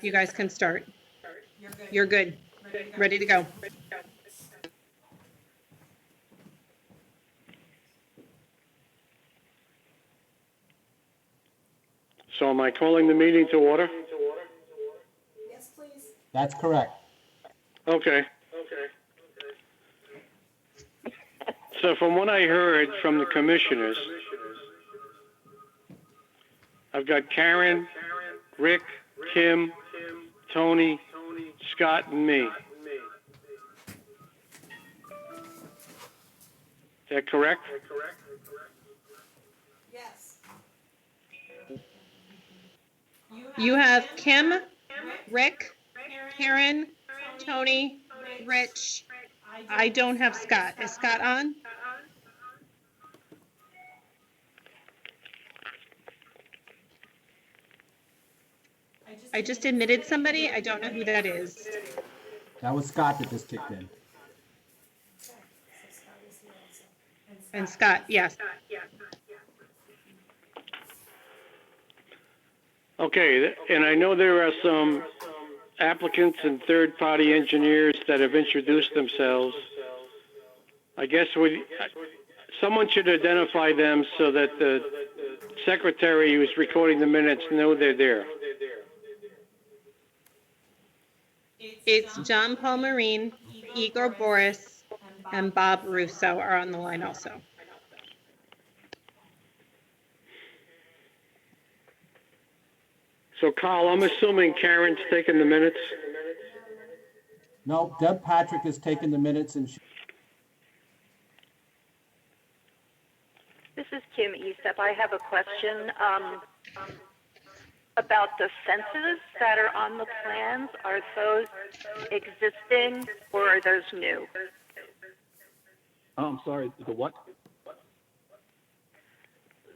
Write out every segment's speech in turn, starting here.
you guys can start. You're good. Ready to go. So am I calling the meeting to order? Yes, please. That's correct. Okay. So from what I heard from the commissioners, I've got Karen, Rick, Kim, Tony, Scott, and me. Is that correct? Yes. You have Kim, Rick, Karen, Tony, Rich. I don't have Scott. Is Scott on? I just admitted somebody. I don't know who that is. That was Scott that just kicked in. And Scott, yes. Okay, and I know there are some applicants and third-party engineers that have introduced themselves. I guess someone should identify them so that the secretary who's recording the minutes know they're there. It's John Paul Marine, Igor Boris, and Bob Russo are on the line also. So Carl, I'm assuming Karen's taking the minutes? No, Deb Patrick has taken the minutes and This is Kim Estep. I have a question about the fences that are on the plans. Are those existing or are those new? Oh, I'm sorry, the what?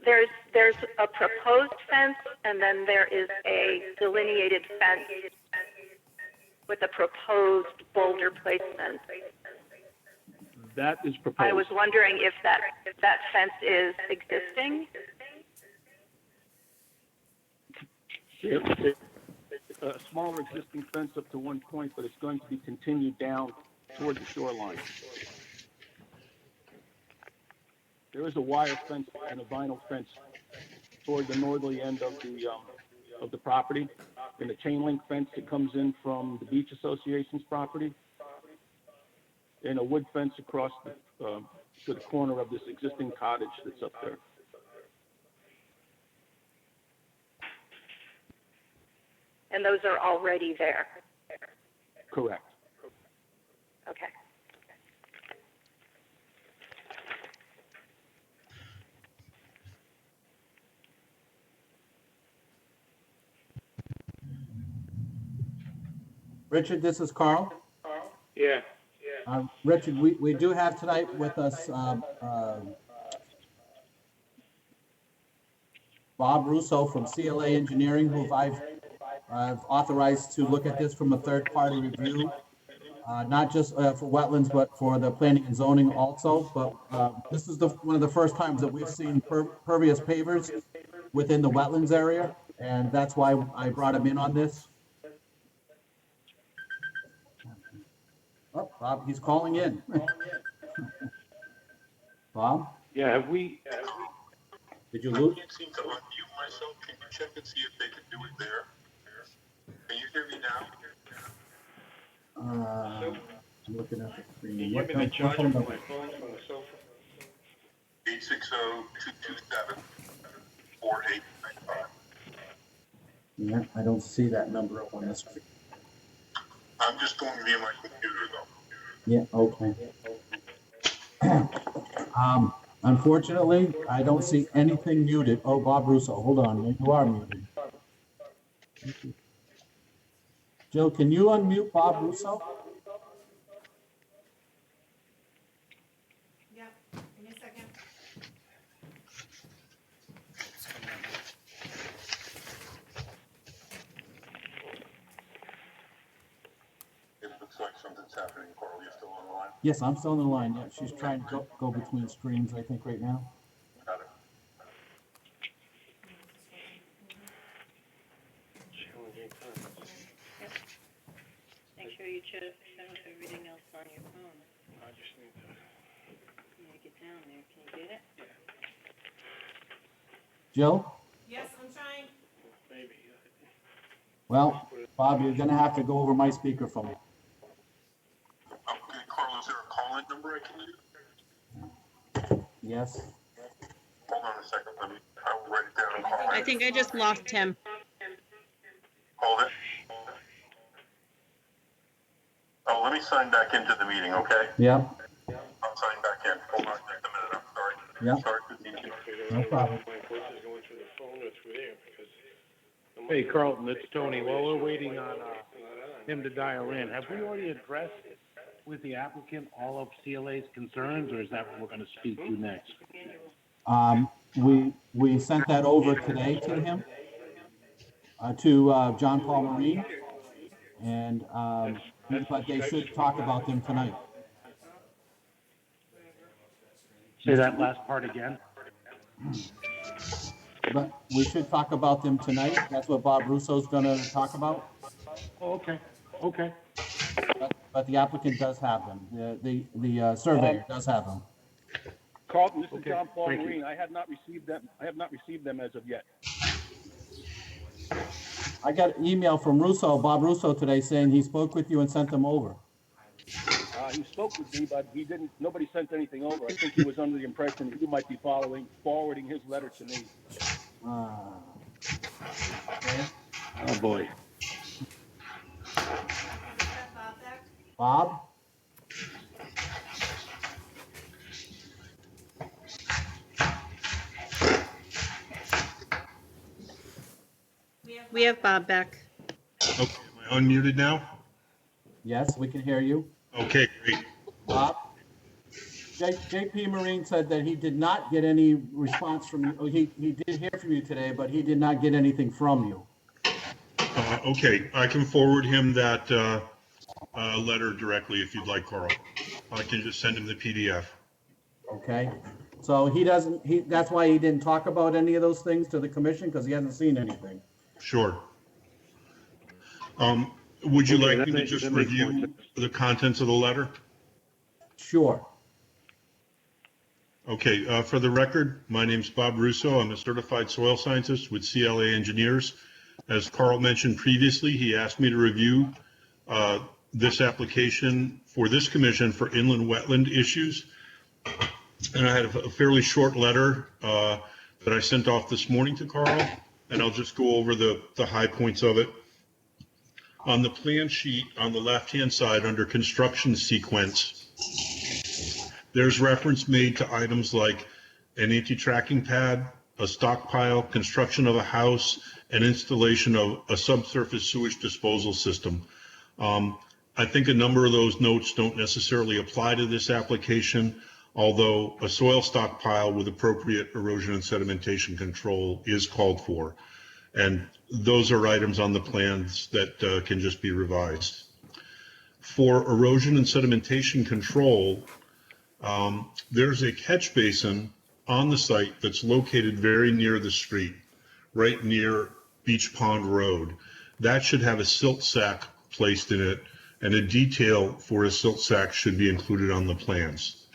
There's a proposed fence and then there is a delineated fence with a proposed boulder placement. That is proposed. I was wondering if that fence is existing. It's a smaller existing fence up to one point, but it's going to be continued down toward the shoreline. There is a wire fence and a vinyl fence toward the northerly end of the property, and a chain link fence that comes in from the Beach Association's property, and a wood fence across to the corner of this existing cottage that's up there. And those are already there. Correct. Okay. Richard, this is Carl. Yeah. Richard, we do have tonight with us Bob Russo from CLA Engineering, who I've authorized to look at this from a third-party review, not just for wetlands, but for the planning and zoning also. But this is one of the first times that we've seen pervious pavers within the wetlands area, and that's why I brought him in on this. Oh, Bob, he's calling in. Bob? Yeah, have we? Did you lose? I can't seem to unmute myself. Can you check and see if they can do it there? Can you hear me now? I'm looking at the screen. Can you give me the charger for my phone from the sofa? 860-227-4895. Yeah, I don't see that number up on the screen. I'm just going via my computer though. Yeah, okay. Unfortunately, I don't see anything muted. Oh, Bob Russo, hold on, you are muted. Jill, can you unmute Bob Russo? Yeah, give me a second. It looks like something's happening. Carl, you still on the line? Yes, I'm still on the line. Yeah, she's trying to go between screens, I think, right now. Got it. shut off everything else on your phone. I just need to. Make it down there. Can you get it? Jill? Yes, I'm trying. Maybe. Well, Bob, you're gonna have to go over my speakerphone. Okay, Carl, is there a call-in number I can use? Yes? Hold on a second, I will write it down and call I in. think I just lost him. Hold it. Oh, let me sign back into the meeting, okay? Yep, I'll sign back in. Hold on just a minute, I'm sorry. Yep. Sorry for the inconvenience. no problem. My voice is going through the phone or through there because. Hey, Carlton, it's Tony. While we're waiting on him to dial in, have we already addressed with the applicant all of CLA's concerns, or is that what we're going to speak to next? We sent that over today to him, to John Paul Marine, and, but they should talk about them tonight. Say that last part again. But we should talk about them tonight. That's what Bob Russo's gonna talk about. Oh, okay, okay. But the applicant does have them. The surveyor does have them. Carlton, this is Okay, John Paul thank you. Marine. I have not received them. I have not received them as of yet. I got an email from Russo, Bob Russo today saying he spoke with you and sent them over. He spoke with me, but he didn't. Nobody sent anything over. I think he was under the impression that you might be forwarding his letter to me. Okay. Oh boy. Is that Bob back? Bob? We have Bob back. Okay, am I unmuted now? Yes, we can hear you. Okay, great. Bob? JP Marine said that he did not get any response from you. He did hear from you today, but he did not get anything from you. Okay, I can forward him that letter directly if you'd like, Carl. I can just send him the PDF. Okay? So that's why he didn't talk about any of those things to the commission, because he hasn't seen anything. Sure. Would you Okay, like me to that just makes more review sense. the contents of the letter? Sure. Okay, for the record, my name's Bob Russo. I'm a certified soil scientist with CLA Engineers. As Carl mentioned previously, he asked me to review this application for this commission for inland wetland issues. And I had a fairly short letter that I sent off this morning to Carl, and I'll just go over the high points of it. On the plan sheet on the left-hand side under construction sequence, there's reference made to items like an anti-tracking pad, a stockpile, construction of a house, and installation of a subsurface sewage disposal system. I think a number of those notes don't necessarily apply to this application, although a soil stockpile with appropriate erosion and sedimentation control is called for. And those are items on the plans that can just be revised. For erosion and sedimentation control, there's a catch basin on the site that's located very near the street, right near Beach Pond Road. That should have a silt sack placed in it, and a detail for a silt sack should be included on the plans.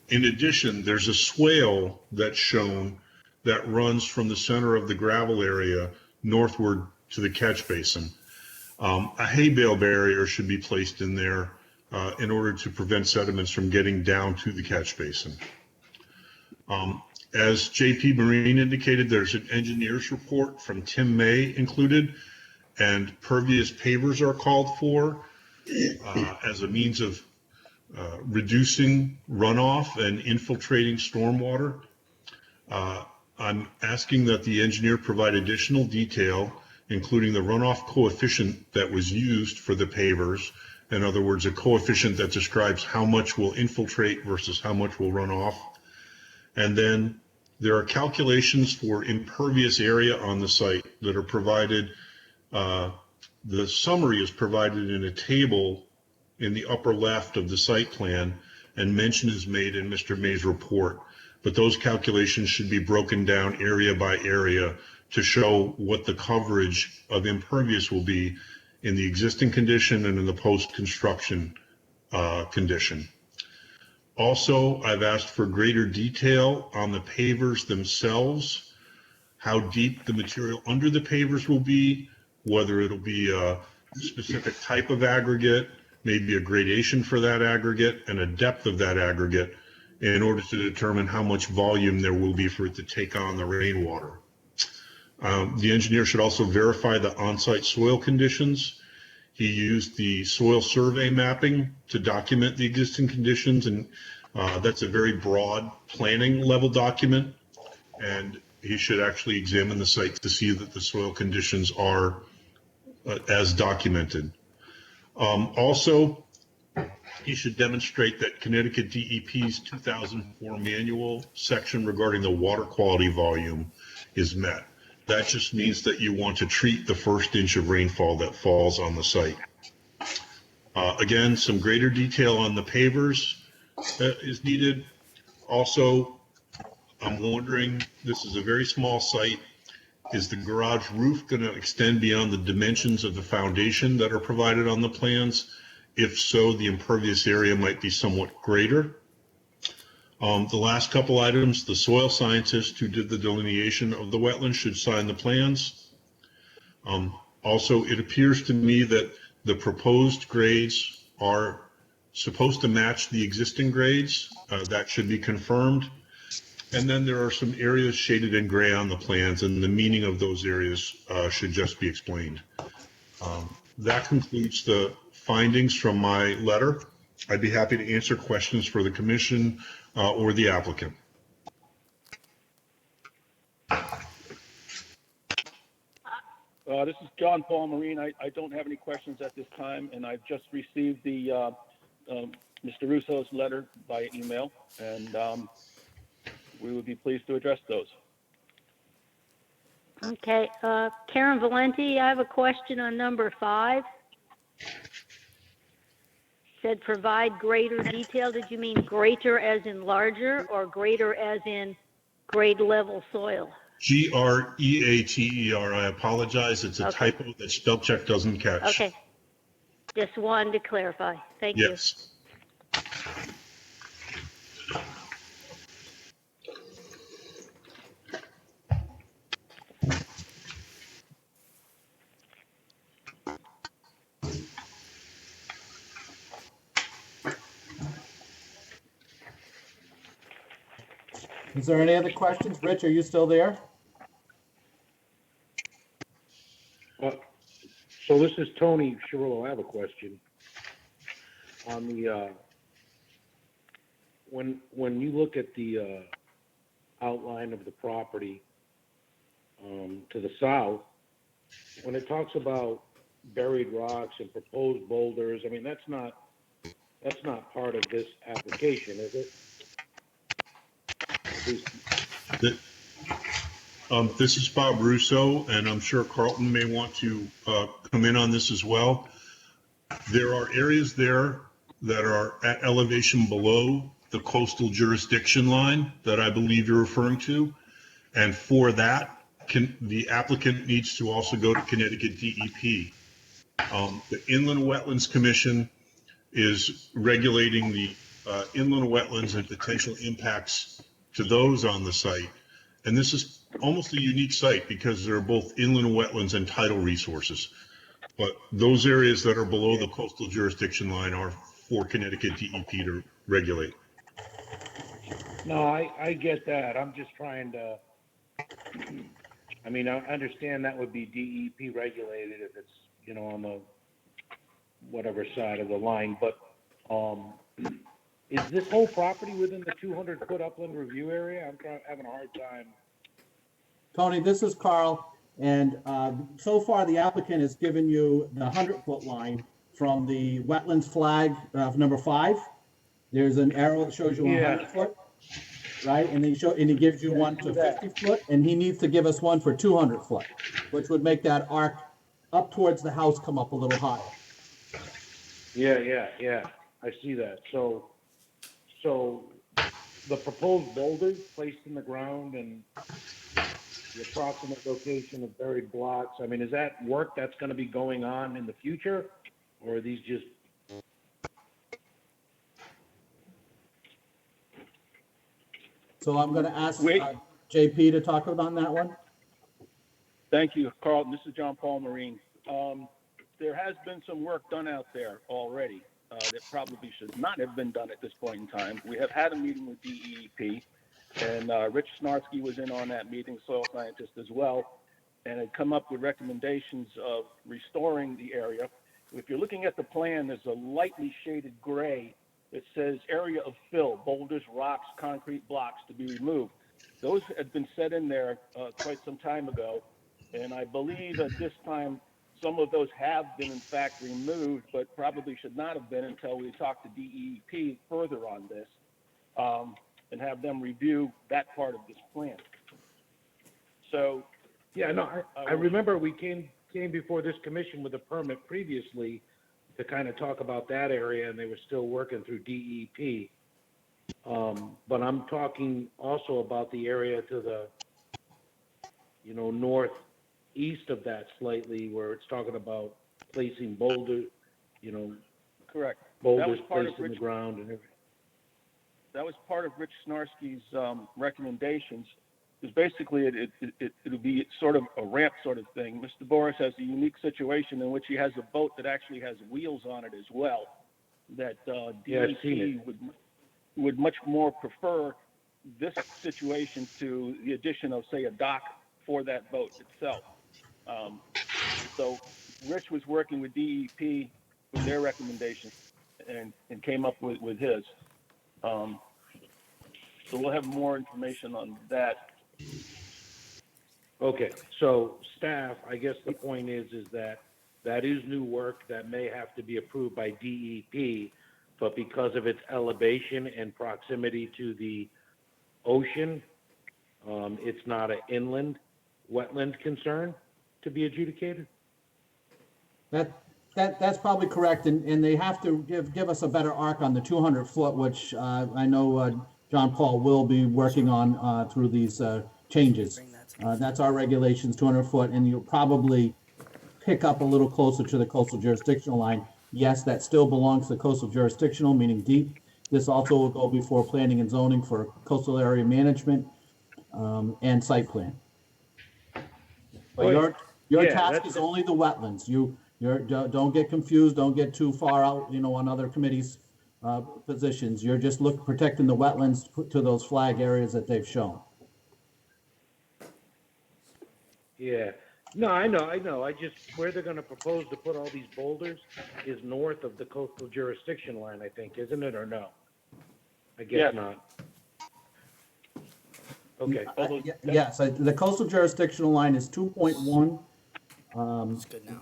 In addition, there's a swale that's shown that runs from the center of the gravel area northward to the catch basin. A hay bale barrier should be placed in there in order to prevent sediments from getting down to the catch basin. As JP Marine indicated, there's an engineer's report from Tim May included, and pervious pavers are called for as a means of reducing runoff and infiltrating stormwater. I'm asking that the engineer provide additional detail, including the runoff coefficient that was used for the pavers. In other words, a coefficient that describes how much will infiltrate versus how much will run off. And then there are calculations for impervious area on the site that are provided. The summary is provided in a table in the upper left of the site plan, and mention is made in Mr. May's report. But those calculations should be broken down area by area to show what the coverage of impervious will be in the existing condition and in the post-construction condition. Also, I've asked for greater detail on the pavers themselves, how deep the material under the pavers will be, whether it'll be a specific type of aggregate, maybe a gradation for that aggregate, and a depth of that aggregate in order to determine how much volume there will be for it to take on the rainwater. The engineer should also verify the on-site soil conditions. He used the soil survey mapping to document the existing conditions, and that's a very broad planning level document. And he should actually examine the site to see that the soil conditions are as documented. Also, he should demonstrate that Connecticut DEP's 2004 manual section regarding the water quality volume is met. That just means that you want to treat the first inch of rainfall that falls on the site. Again, some greater detail on the pavers is needed. Also, I'm wondering, this is a very small site, is the garage roof going to extend beyond the dimensions of the foundation that are provided on the plans? If so, the impervious area might be somewhat greater. The last couple items, the soil scientist who did the delineation of the wetlands should sign the plans. Also, it appears to me that the proposed grades are supposed to match the existing grades. That should be confirmed. And then there are some areas shaded in gray on the plans, and the meaning of those areas should just be explained. That concludes the findings from my letter. I'd be happy to answer questions for the commission or the applicant. This is John Paul Marine. I don't have any questions at this time, and I've just received the Mr. Russo's letter by email, and we would be pleased to address those. Okay, Karen Valenti, I have a question on number 5. Said provide greater detail. Did you mean greater as in larger or greater as in grade level soil? Greater. I apologize. It's a Okay. typo that spell check doesn't catch. Okay, just wanted to clarify. Thank you. Yes. Is there any other questions? Rich, are you still there? So this is Tony Cirillo. I have a question on the when you look at the outline of the property to the south, when it talks about buried rocks and proposed boulders, I mean that's not part of this application, is it? This is Bob Russo, and I'm sure Carlton may want to come in on this as well. There are areas there that are at elevation below the coastal jurisdiction line that I believe you're referring to. And for that, the applicant needs to also go to Connecticut DEP. The Inland Wetlands Commission is regulating the inland wetlands and potential impacts to those on the site. And this is almost a unique site because there are both inland wetlands and tidal resources. But those areas that are below the coastal jurisdiction line are for Connecticut DEP to regulate. No, I get that. I'm just trying to, I mean, I understand that would be DEP regulated if it's, you know, on the whatever side of the line, but is this whole property within the 200-foot upland review area? I'm having a hard time. Tony, this is Carl, and so far the applicant has given you the 100-foot line from the wetlands flag of number 5. There's an arrow that shows you 100 foot, right? And he gives you one to 50 foot, and he needs to give us one for 200 foot, which would make that arc up towards the house come up a little higher. Yeah. I see that. So the proposed boulders placed in the ground and the approximate location of buried blocks. I mean, is that work that's gonna be going on in the future? Or are these just, So I'm gonna ask Wait. JP to talk about that one. Thank you, Carlton. This is John Paul Marine. There has been some work done out there already that probably should not have been done at this point in time. We have had a meeting with DEEP, and Rich Snarsky was in on that meeting, soil scientist as well, and had come up with recommendations of restoring the area. If you're looking at the plan, there's a lightly shaded gray that says area of fill, boulders, rocks, concrete blocks to be removed. Those had been set in there quite some time ago. And I believe at this time, some of those have been in fact removed, but probably should not have been until we talk to DEP further on this and have them review that part of this plan. So, yeah, no, I remember we came before this commission with a permit previously to kind of talk about that area, and they were still working through DEP. But I'm talking also about the area to the, northeast of that slightly, where it's talking about placing boulders, correct. boulders placed in the ground and everything. That was part of Rich Snarsky's recommendations. Because basically it'll be sort of a ramp sort of thing. Mr. Boris has a unique situation in which he has a boat that actually has wheels on it as well. That DEP would much more prefer this situation to the addition of, say, a dock for that boat itself. So Rich was working with DEP with their recommendations and came up with his. So we'll have more information on that. Okay, so staff, I guess the point is that is new work that may have to be approved by DEP, but because of its elevation and proximity to the ocean, it's not an inland wetland concern to be adjudicated? That's probably correct, and they have to give us a better arc on the 200 foot, which I know John Paul will be working on through these changes. That's our regulations, 200 foot, and you'll probably pick up a little closer to the coastal jurisdictional line. Yes, that still belongs to coastal jurisdictional, meaning deep. This also will go before planning and zoning for coastal area management and site plan. But your task is only the wetlands. Don't get confused. Don't get too far out, on other committees' positions. You're just protecting the wetlands to those flag areas that they've shown. Yeah, no, I know. Where they're gonna propose to put all these boulders is north of the coastal jurisdiction line, I think, isn't it, or no? I guess not. Okay. Yes, the coastal jurisdictional line is 2.1 It's good now.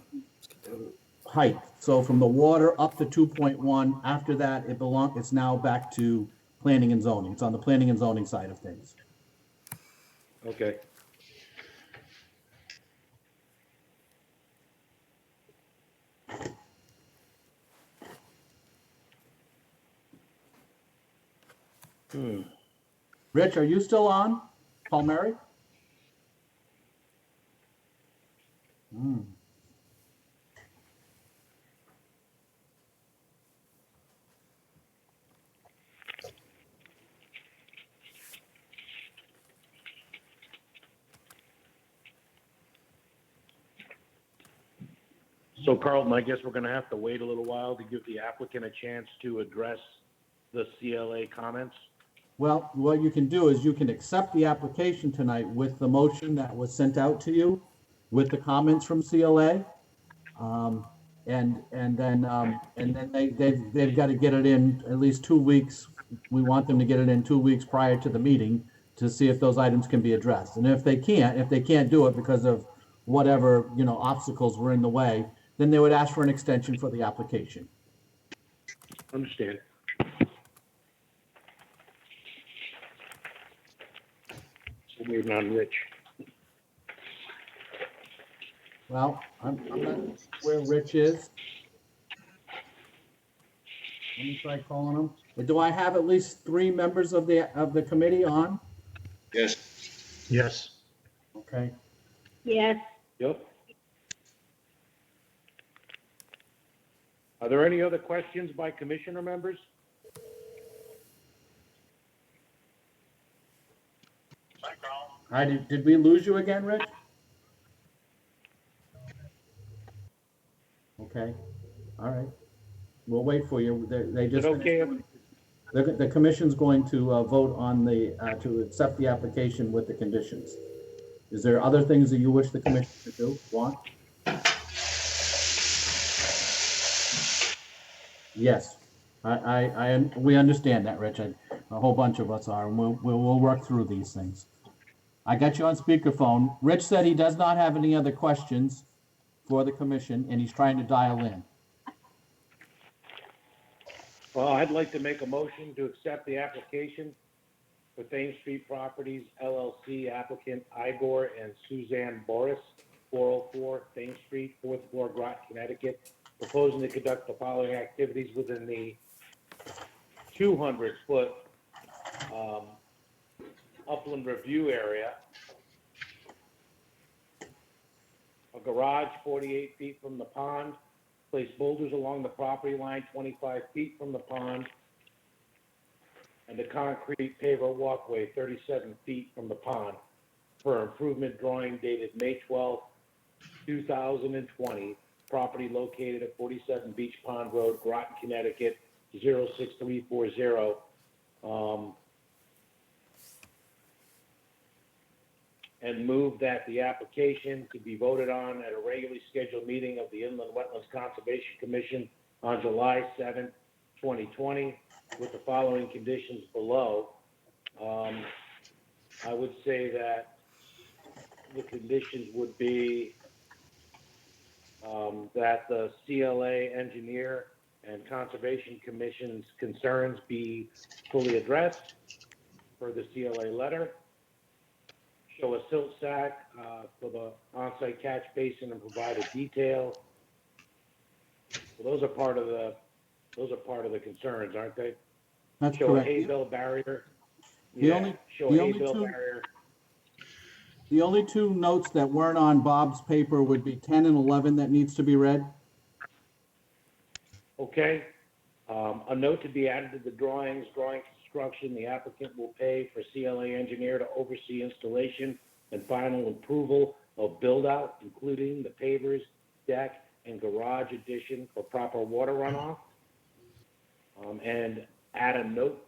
height. So from the water up to 2.1, after that, it's now back to planning and zoning. It's on the planning and zoning side of things. Okay. Rich, are you still on? Palmieri? So Carlton, I guess we're gonna have to wait a little while to give the applicant a chance to address the CLA comments? Well, what you can do is you can accept the application tonight with the motion that was sent out to you with the comments from CLA. And then they've got to get it in at least 2 weeks. We want them to get it in 2 weeks prior to the meeting to see if those items can be addressed. And if they can't do it because of whatever, obstacles were in the way, then they would ask for an extension for the application. Understand. So waiting on Rich. Well, I'm not where Rich is. Let me try calling him. But do I have at least 3 members of the committee on? Yes. Okay. Okay. Yes. Yep. Are there any other questions by commissioner members? Hi, did we lose you again, Rich? Okay, all right. We'll wait for you. They Is it just, okay if, the commission's going to vote on to accept the application with the conditions. Is there other things that you wish the commission to do, want? Yes, we understand that, Rich. A whole bunch of us are, and we'll work through these things. I got you on speakerphone. Rich said he does not have any other questions for the commission, and he's trying to dial in. well, I'd like to make a motion to accept the application for Thames Street Properties LLC applicant Igor and Suzanne Boris, 404 Thames Street, 4th floor, Groton, Connecticut, proposing to conduct the following activities within the 200-foot upland review area. A garage 48 feet from the pond, place boulders along the property line 25 feet from the pond, and a concrete paver walkway 37 feet from the pond for improvement drawing dated May 12, 2020, property located at 47 Beach Pond Road, Groton, Connecticut, 06340. And move that the application to be voted on at a regularly scheduled meeting of the Inland Wetlands Conservation Commission on July 7th, 2020, with the following conditions below. I would say that the conditions would be that the CLA engineer and Conservation Commission's concerns be fully addressed per the CLA letter. Show a silt sack for the on-site catch basin and provide a detail. So those are part of the concerns, aren't they? That's Show correct. a hay bale barrier. The Yeah, only- show the a hay only bale two- barrier. The only two notes that weren't on Bob's paper would be 10 and 11 that needs to be read. Okay. A note to be added to the drawing construction, the applicant will pay for CLA engineer to oversee installation and final approval of build-out, including the pavers, deck, and garage addition for proper water runoff. And add a note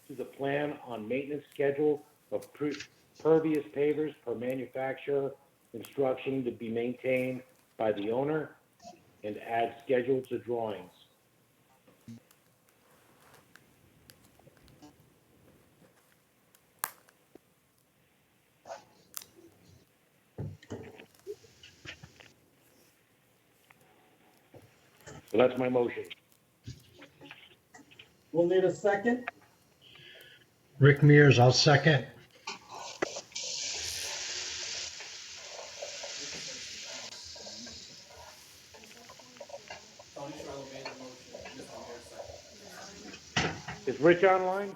to the plan on maintenance schedule of pervious pavers per manufacturer instruction to be maintained by the owner, and add schedule to drawings. So that's my motion. We'll need a second. Rick Mears, I'll second. Is Rich online?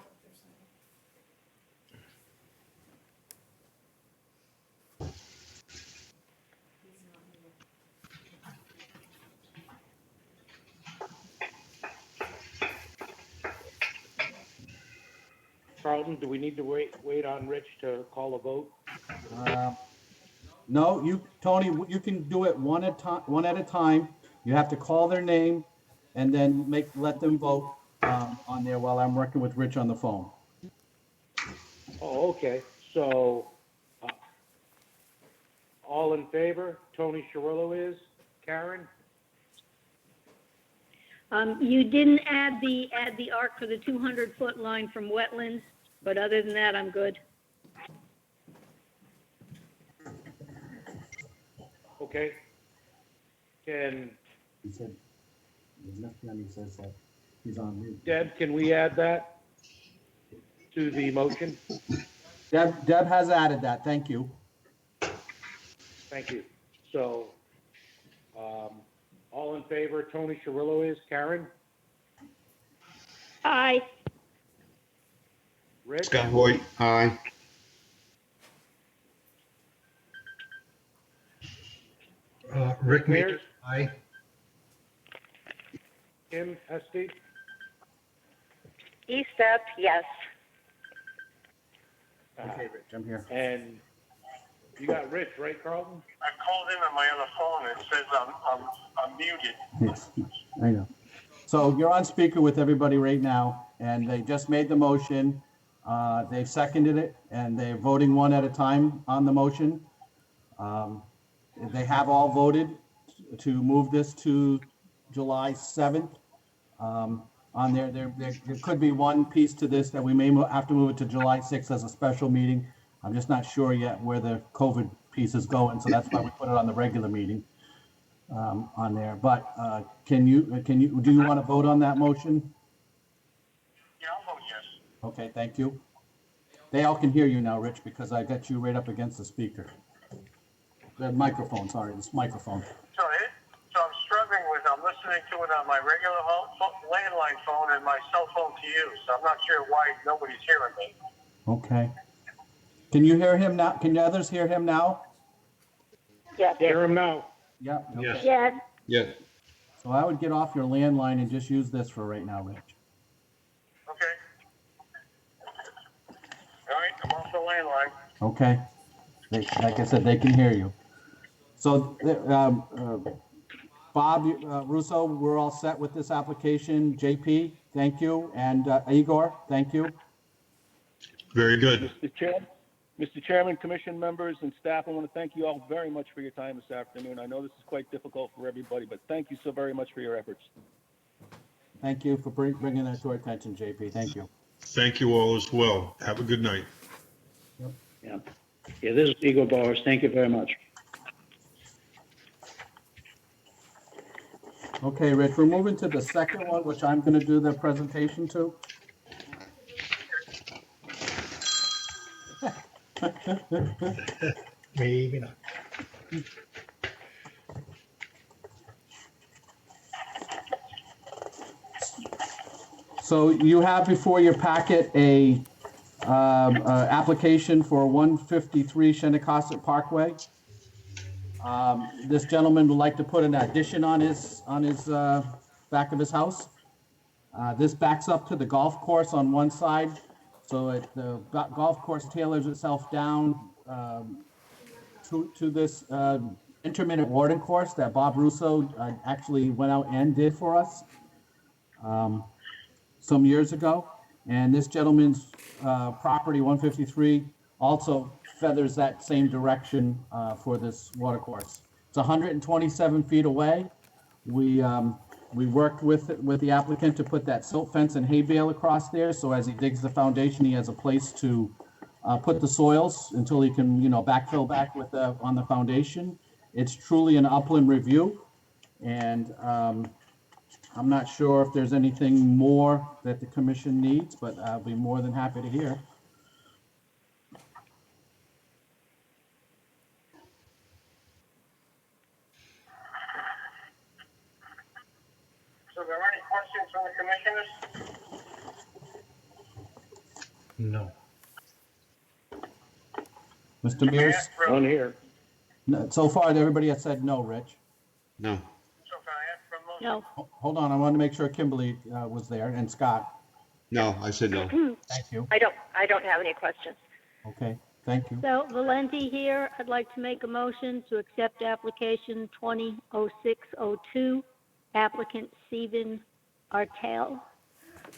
Carlton, do we need to wait on Rich to call a vote? No, Tony, you can do it one at a time. You have to call their name and then let them vote on there while I'm working with Rich on the phone. Oh, okay. So, all in favor? Tony Cirillo is. Karen? You didn't add the arc for the 200-foot line from wetlands, but other than that, I'm good. Okay. Can, He said, he says that he's on mute. Deb, can we add that to the motion? Deb has added that. Thank you. Thank you. So, all in favor? Tony Cirillo is. Karen? Aye. Rick? Scott Hoyt, aye. Rick Mears, Mears? aye. Kim Esti? E-Step, yes. Okay, Rich, I'm here. And you got Rich, right, Carlton? I called in on my other phone. It says I'm muted. Yes, I know. So you're on speaker with everybody right now, and they just made the motion. They've seconded it, and they're voting one at a time on the motion. They have all voted to move this to July 7th. On there could be one piece to this that we may have to move it to July 6th as a special meeting. I'm just not sure yet where the COVID piece is going, so that's why we put it on the regular meeting on there. But do you want to vote on that motion? Yeah, I'll vote yes. Okay, thank you. They all can hear you now, Rich, because I got you right up against the speaker. The microphone, sorry, this microphone. So I'm struggling I'm listening to it on my regular landline phone and my cell phone to you. So I'm not sure why nobody's hearing me. Okay. Can you hear him now? Can the others hear him now? Yes. Hear him now. Yeah. Okay. Yes. Yes. So I would get off your landline and just use this for right now, Rich. Okay. All right, I'm off the landline. Okay. Like I said, they can hear you. So, Bob Russo, we're all set with this application. JP, thank you. And Igor, thank you. Very good. Mr. Chairman, commission members, and staff, I want to thank you all very much for your time this afternoon. I know this is quite difficult for everybody, but thank you so very much for your efforts. Thank you for bringing that to our attention, JP. Thank you. Thank you all as well. Have a good night. Yeah, this is Igor Bowers. Thank you very much. Okay, Rich, we're moving to the second one, which I'm going to do the presentation to. Maybe not. So you have before your packet a application for 153 Shinnecock Parkway. This gentleman would like to put an addition on his back of his house. This backs up to the golf course on one side, so the golf course tailors itself down to this intermittent watering course that Bob Russo actually went out and did for us some years ago. And this gentleman's property, 153, also feathers that same direction for this water course. It's 127 feet away. We worked with the applicant to put that silt fence and hay bale across there, so as he digs the foundation, he has a place to put the soils until he can, backfill back with on the foundation. It's truly an upland review, and I'm not sure if there's anything more that the commission needs, but I'll be more than happy to hear. So are there any questions from the commissioners? No. Mr. Mears? On here. No, so far, everybody has said no, Rich. No. So can I ask for a motion? No. Hold on, I wanted to make sure Kimberly was there, and Scott. No, I said no. Thank you. I don't have any questions. Okay, thank you. So Valenti here, I'd like to make a motion to accept application 200602, applicant Stephen Artel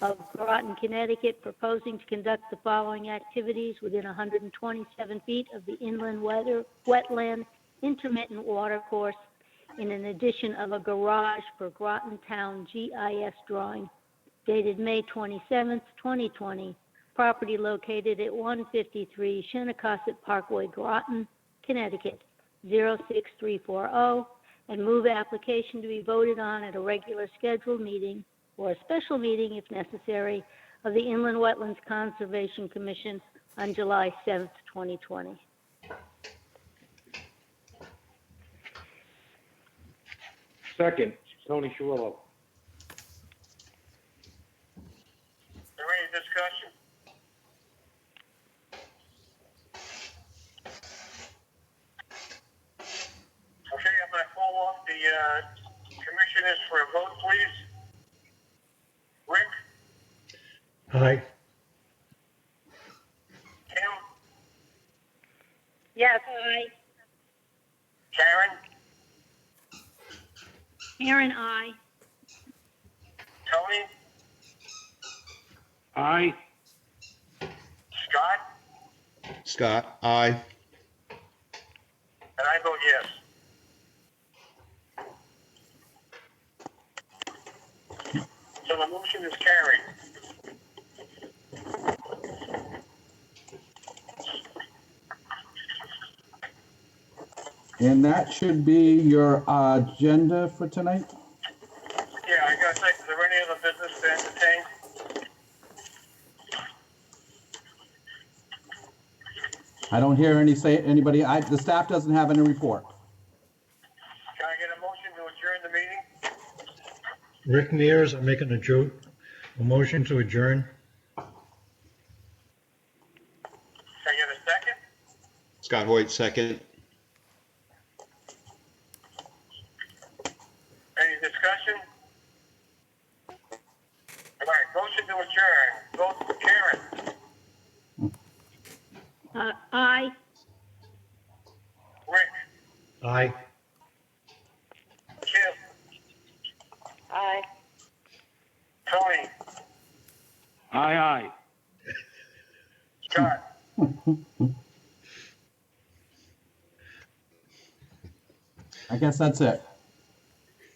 of Groton, Connecticut, proposing to conduct the following activities within 127 feet of the inland wetland intermittent water course in an addition of a garage per Groton Town GIS drawing dated May 27th, 2020. Property located at 153 Shinnecock Parkway, Groton, Connecticut, 06340, and move application to be voted on at a regular scheduled meeting or a special meeting, if necessary, of the Inland Wetlands Conservation Commission on July 7th, 2020. Second, Tony Cirillo. Is there any discussion? Okay, on my phone this for a vote, please. Rick, Aye. Kim, Yes. Karen, Karen, I. Tony, Aye. Scott, Scott, aye. and I vote yes. So the motion is carried. And that should be your agenda for tonight. Yeah, I gotta say, is there any other business to entertain? I don't hear anybody, the staff doesn't have any report. Can I get a motion to adjourn the meeting? Rick Mears, I'm making a motion to adjourn. Can I get a second? Scott Hoyt, second. Any discussion? All right, motion to adjourn. Vote Karen, I. Rick, Aye. Kim, Aye. Tony, Aye. Scott. I guess that's it.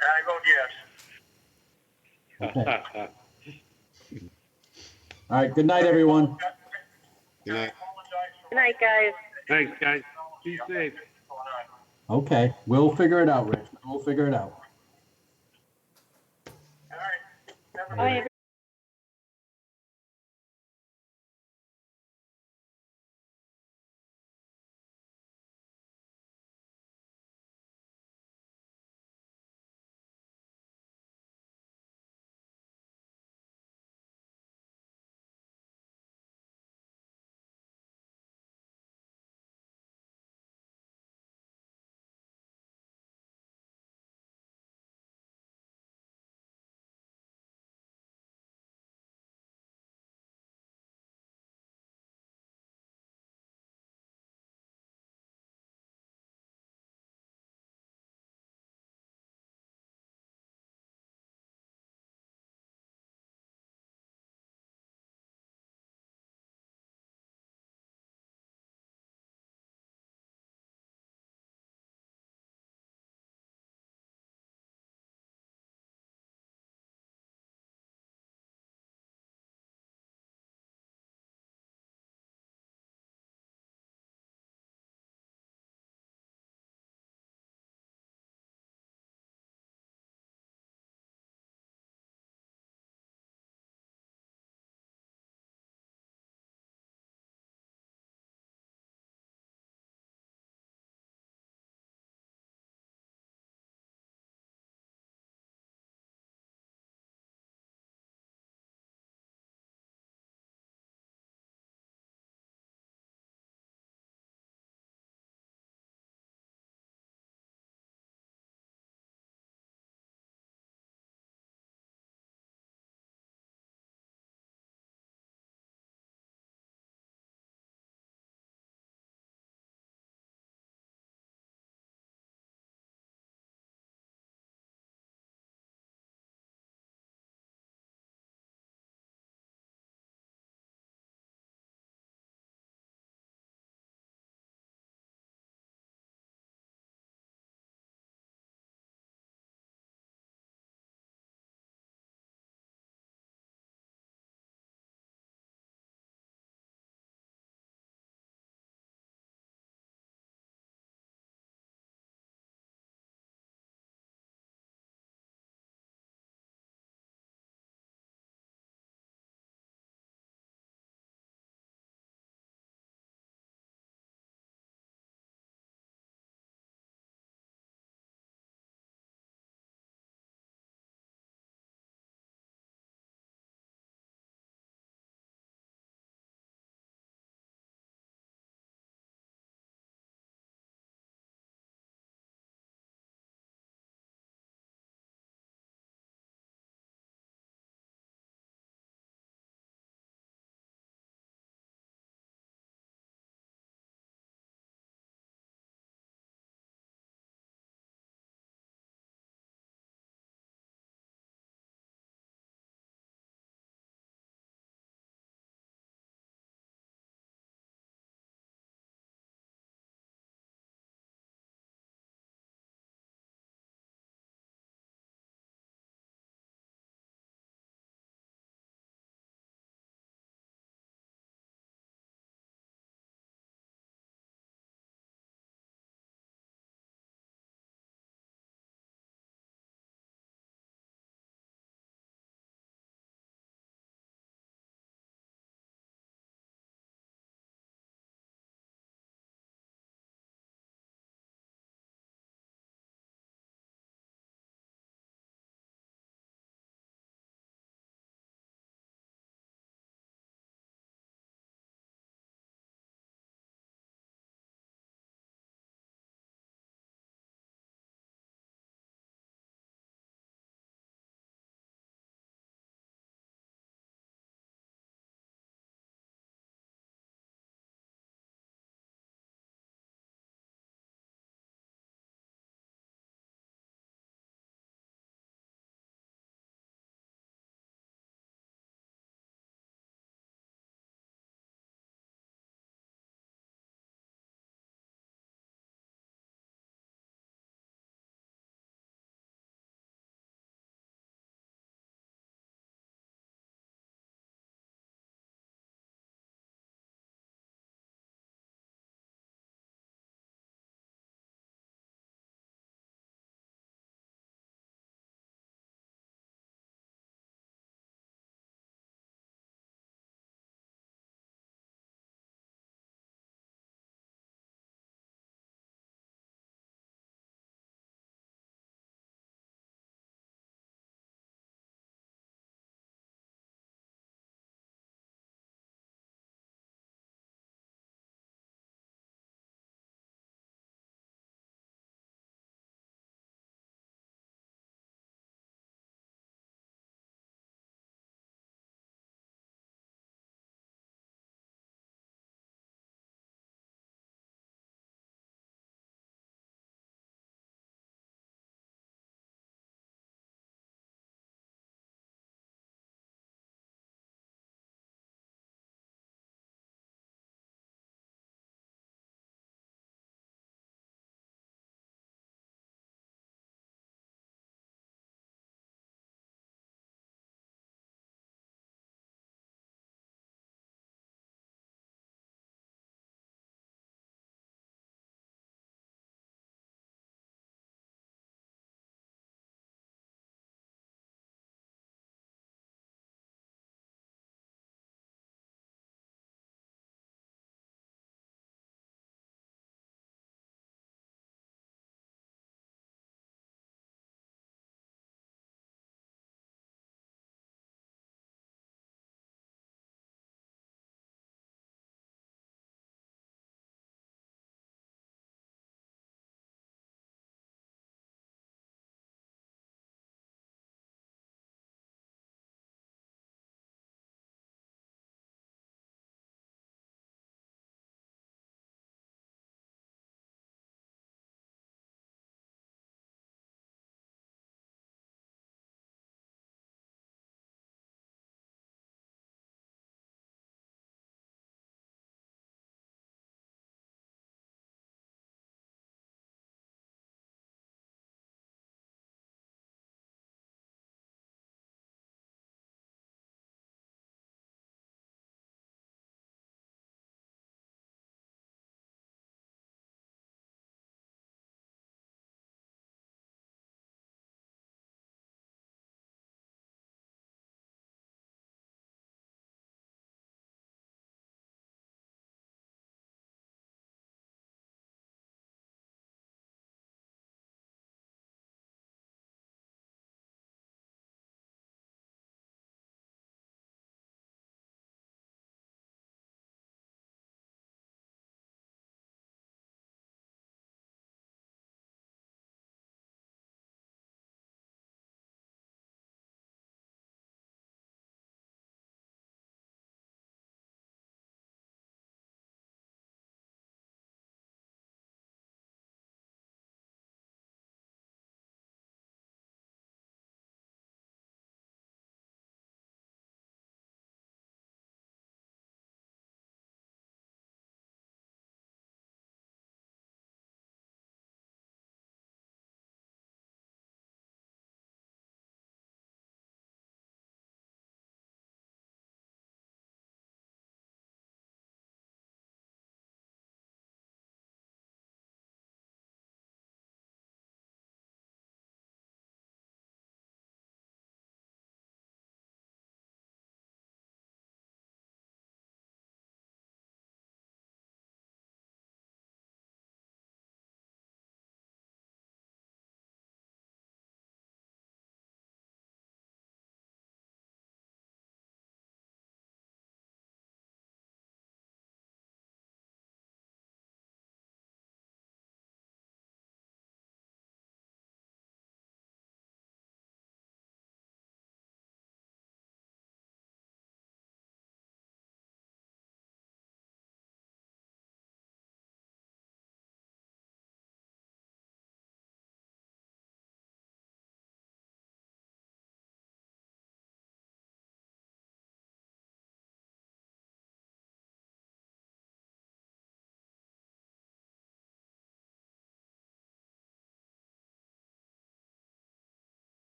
And I vote yes. Okay. All right, good night, everyone. Good night. Good night, guys. Thanks, guys. Be safe. Okay, we'll figure it out, Rich. We'll figure it out. All right. Bye,